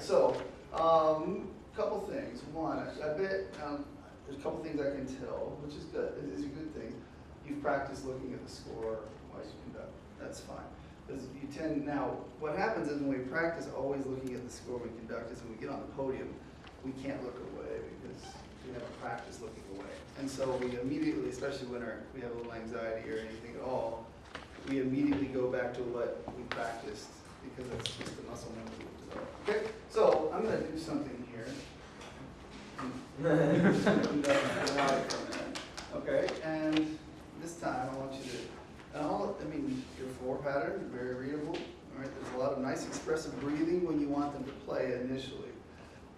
so couple things. One, I bet there's a couple things I can tell, which is good. It is a good thing. You've practiced looking at the score while you conduct. That's fine. Because you tend, now, what happens is when we practice always looking at the score we conduct is when we get on the podium, we can't look away because we haven't practiced looking away. And so we immediately, especially when we have a little anxiety or anything at all, we immediately go back to what we practiced because that's just the muscle memory we've developed. Okay, so I'm going to do something here. Okay, and this time I want you to, your 4 pattern is very readable. All right, there's a lot of nice expressive breathing when you want them to play initially.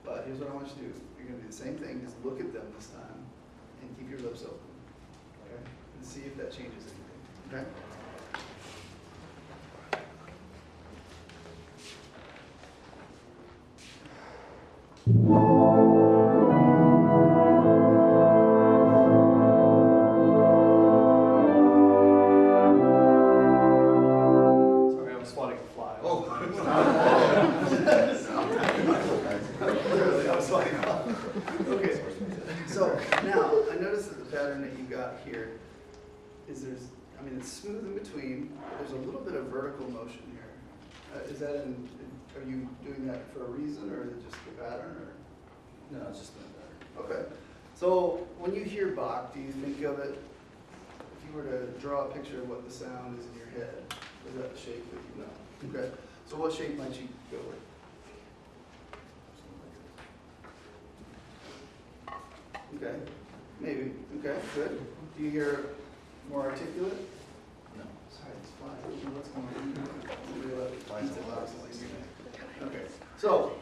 But here's what I want you to do. You're going to do the same thing, just look at them this time and keep your lips open. Okay, and see if that changes anything. Okay. Okay, so now I notice that the pattern that you got here is it's smooth in between. There's a little bit of vertical motion here. Is that are you doing that for a reason, or is it just the pattern? Or? No, it's just the pattern. Okay. So when you hear Bach, do you think of it? If you were to draw a picture of what the sound is in your head, is that the shape that you know? Okay. So what shape might you go with? Okay, maybe. Okay, good. Do you hear more articulate? No. Sorry, it's fine. What's going on? Okay, so,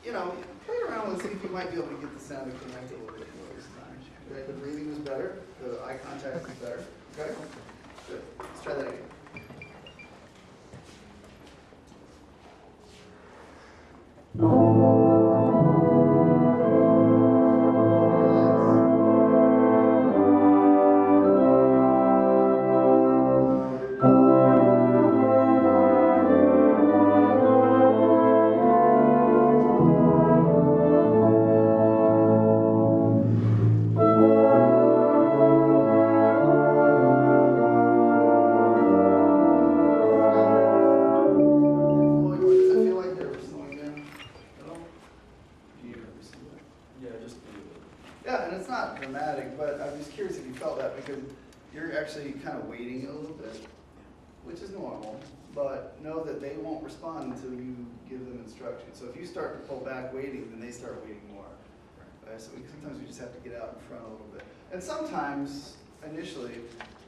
play around with it, see if you might be able to get the sound to connect a little bit more this time. Okay, the breathing was better, the eye contact was better. Okay, good. Let's try that again. Yeah, and it's not dramatic, but I'm just curious if you felt that because you're actually kind of waiting a little bit, which is normal, but know that they won't respond until you give them instructions. So if you start to pull back waiting, then they start waiting more. Right? So sometimes we just have to get out in front a little bit. And sometimes, initially,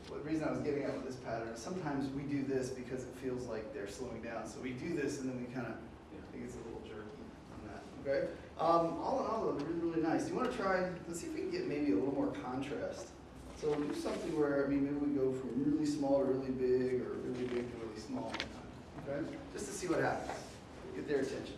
the reason I was getting at with this pattern is sometimes we do this because it feels like they're slowing down. So we do this and then we kind of think it's a little jerky on that. Okay? All in all, though, really, really nice. Do you want to try, let's see if we can get maybe a little more contrast. So do something where, maybe we go from really small to really big, or really big to really small. Okay? Just to see what happens. Get their attention.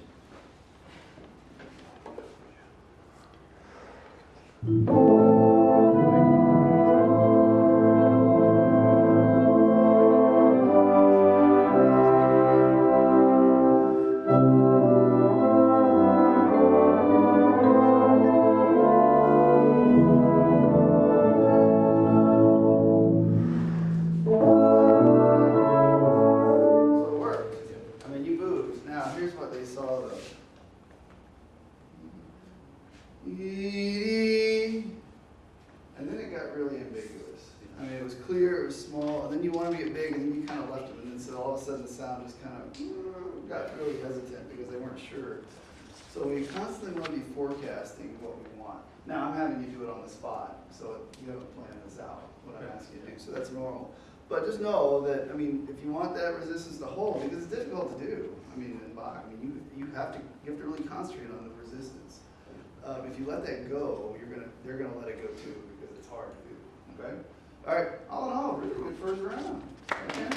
And then it got really ambiguous. I mean, it was clear, it was small, and then you wanted to get big, and then you kind of left it, and then so all of a sudden the sound just kind of got really hesitant because they weren't sure. So we constantly want to be forecasting what we want. Now I'm having you do it on the spot, so you haven't planned this out, what I'm asking you to do, so that's normal. But just know that, if you want that resistance to hold, because it's difficult to do, in Bach, you have to really concentrate on the resistance. If you let that go, they're gonna let it go too because it's hard to do. Okay. All right. All in all, really good first round. Okay.